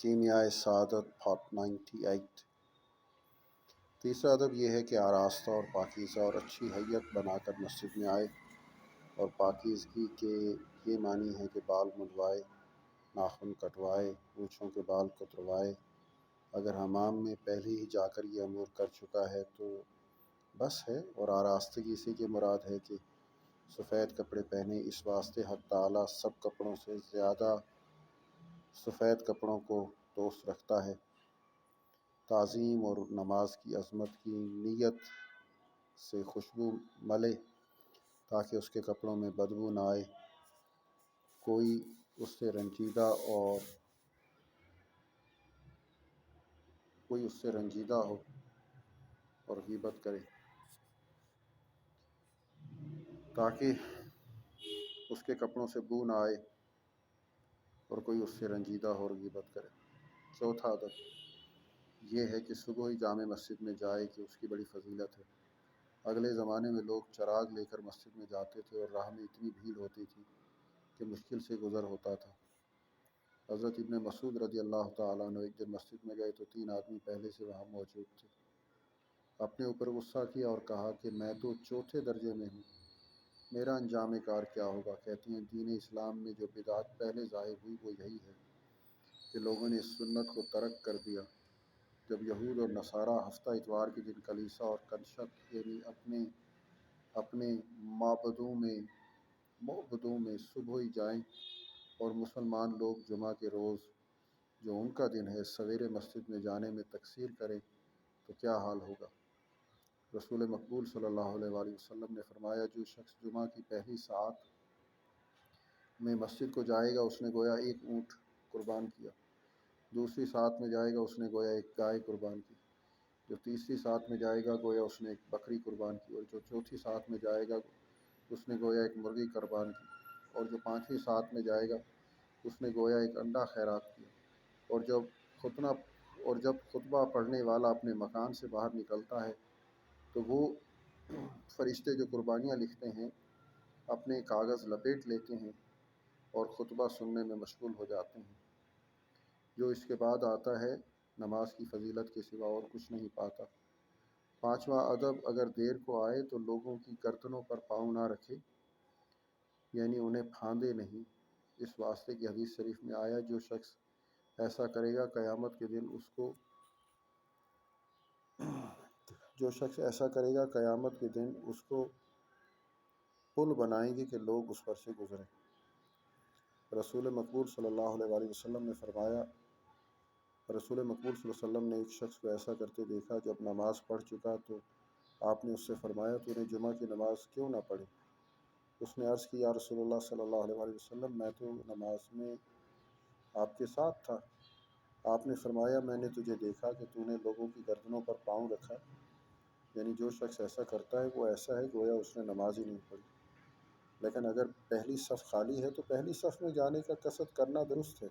کیمیائے سعادت پارٹ 98۔ تیسرا ادب یہ ہے کہ آراستہ اور پاکیزہ اور اچھی حیت بنا کر مسجد میں آئے، اور پاکیزگی کے یہ معنی ہے کہ بال منڈوائے، ناخن کٹوائے، مونچھوں کے بال کتروائے۔ اگر حمام میں پہلے ہی جا کر یہ امور کر چکا ہے تو بس ہے، اور آراستگی سے یہ مراد ہے کہ سفید کپڑے پہنے۔ اس واسطے حق تعالیٰ سب کپڑوں سے زیادہ سفید کپڑوں کو دوست رکھتا ہے۔ تعظیم اور نماز کی عظمت کی نیت سے خوشبو ملے تاکہ اس کے کپڑوں میں بدبو نہ آئے، کوئی اس سے رنجیدہ ہو اور غیبت کرے، تاکہ اس کے کپڑوں سے بو نہ آئے اور کوئی اس سے رنجیدہ ہو اور غیبت کرے۔ چوتھا ادب یہ ہے کہ صبح ہی جامع مسجد میں جائے کہ اس کی بڑی فضیلت ہے۔ اگلے زمانے میں لوگ چراغ لے کر مسجد میں جاتے تھے اور راہ میں اتنی بھیڑ ہوتی تھی کہ مشکل سے گزر ہوتا تھا۔ حضرت ابن مسعود رضی اللہ تعالیٰ عنہ ایک دن مسجد میں گئے تو 3 آدمی پہلے سے وہاں موجود تھے۔ اپنے اوپر غصہ کیا اور کہا کہ میں تو چوتھے درجے میں ہوں، میرا انجام کار کیا ہوگا؟ کہتے ہیں دین اسلام میں جو بدعت پہلے ظاہر ہوئی وہ یہی ہے کہ لوگوں نے اس سنت کو ترک کر دیا۔ جب یہود اور نصارہ ہفتہ اتوار کے دن کلیسا اور کنشت یعنی اپنے معبدوں میں صبح ہی جائیں، اور مسلمان لوگ جمعہ کے روز جو ان کا دن ہے سویرے مسجد میں جانے میں تقصیر کریں تو کیا حال ہوگا؟ رسول مقبول صلی اللہ علیہ وآلہ وسلم نے فرمایا، جو شخص جمعہ کی پہلی ساعت میں مسجد کو جائے گا اس نے گویا ایک اونٹ قربان کیا، دوسری ساعت میں جائے گا اس نے گویا ایک گائے قربان کی، جو تیسری ساعت میں جائے گا گویا اس نے ایک بکری قربان کی، اور جو چوتھی ساعت میں جائے گا اس نے گویا ایک مرغی قربان کی، اور جو پانچویں ساعت میں جائے گا اس نے گویا ایک انڈا خیرات کیا۔ اور جب خطبہ پڑھنے والا اپنے مکان سے باہر نکلتا ہے تو وہ فرشتے جو قربانیاں لکھتے ہیں اپنے کاغذ لپیٹ لیتے ہیں اور خطبہ سننے میں مشغول ہو جاتے ہیں۔ جو اس کے بعد آتا ہے نماز کی فضیلت کے سوا اور کچھ نہیں پاتا۔ پانچواں ادب اگر دیر کو آئے تو لوگوں کی گردنوں پر پاؤں نہ رکھے، یعنی انہیں پھاندے نہیں، اس واسطے کی حدیث شریف میں آیا، جو شخص ایسا کرے گا قیامت کے دن اس کو پل بنائیں گے کہ لوگ اس پر سے گزریں۔ رسول مقبول صلی اللہ علیہ وآلہ وسلم نے فرمایا، رسول مقبول صلی اللہ علیہ وسلم نے ایک شخص کو ایسا کرتے دیکھا، جب نماز پڑھ چکا تو آپ نے اس سے فرمایا، تو نے جمعہ کی نماز کیوں نہ پڑھی؟ اس نے عرض کی، یا رسول اللہ صلی اللہ علیہ وآلہ وسلم، میں تو نماز میں آپ کے ساتھ تھا۔ آپ نے فرمایا، میں نے تجھے دیکھا کہ تو نے لوگوں کی گردنوں پر پاؤں رکھا، یعنی جو شخص ایسا کرتا ہے وہ ایسا ہے گویا اس نے نماز ہی نہیں پڑھی۔ لیکن اگر پہلی صف خالی ہے تو پہلی صف میں جانے کا قصد کرنا درست ہے،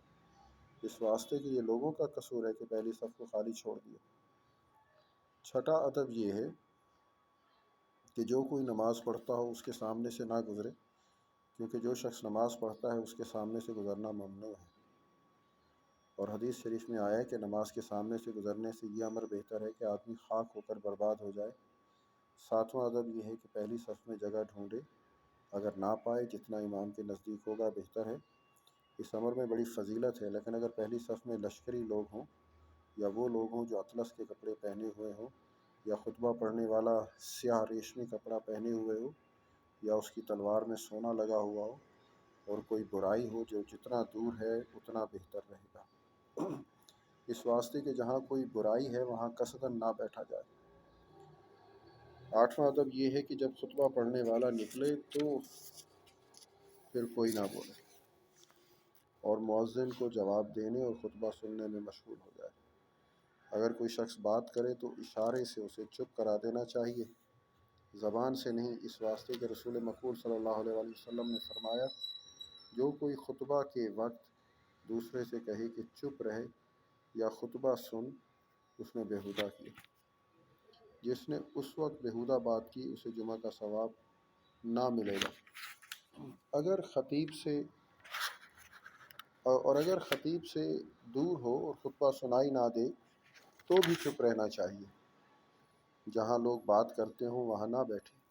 اس واسطے کہ یہ لوگوں کا قصور ہے کہ پہلی صف کو خالی چھوڑ دیا۔ چھٹا ادب یہ ہے کہ جو کوئی نماز پڑھتا ہو اس کے سامنے سے نہ گزرے، کیونکہ جو شخص نماز پڑھتا ہے اس کے سامنے سے گزرنا ممنوع ہے، اور حدیث شریف میں آیا ہے کہ نماز کے سامنے سے گزرنے سے یہ امر بہتر ہے کہ آدمی خاک ہو کر برباد ہو جائے۔ ساتواں ادب یہ ہے کہ پہلی صف میں جگہ ڈھونڈے، اگر نہ پائے جتنا امام کے نزدیک ہوگا بہتر ہے۔ اس امر میں بڑی فضیلت ہے، لیکن اگر پہلی صف میں لشکری لوگ ہوں یا وہ لوگ ہوں جو اطلس کے کپڑے پہنے ہوئے ہوں، یا خطبہ پڑھنے والا سیاہ ریشمی کپڑا پہنے ہوئے ہو، یا اس کی تلوار میں سونا لگا ہوا ہو، اور کوئی برائی ہو، جو جتنا دور ہے اتنا بہتر رہے گا، اس واسطے کہ جہاں کوئی برائی ہے وہاں قصداً نہ بیٹھا جائے۔ آٹھواں ادب یہ ہے کہ جب خطبہ پڑھنے والا نکلے تو پھر کوئی نہ بولے، اور مؤذن کو جواب دینے اور خطبہ سننے میں مشغول ہو جائے۔ اگر کوئی شخص بات کرے تو اشارے سے اسے چپ کرا دینا چاہیے، زبان سے نہیں، اس واسطے کہ رسول مقبول صلی اللہ علیہ وآلہ وسلم نے فرمایا، جو کوئی خطبہ کے وقت دوسرے سے کہے کہ چپ رہے یا خطبہ سن، اس نے بیہودہ کیا۔ جس نے اس وقت بیہودہ بات کی اسے جمعہ کا ثواب نہ ملے گا۔ اگر خطیب سے اور اگر خطیب سے دور ہو اور خطبہ سنائی نہ دے تو بھی چپ رہنا چاہیے۔ جہاں لوگ بات کرتے ہوں وہاں نہ بیٹھیں۔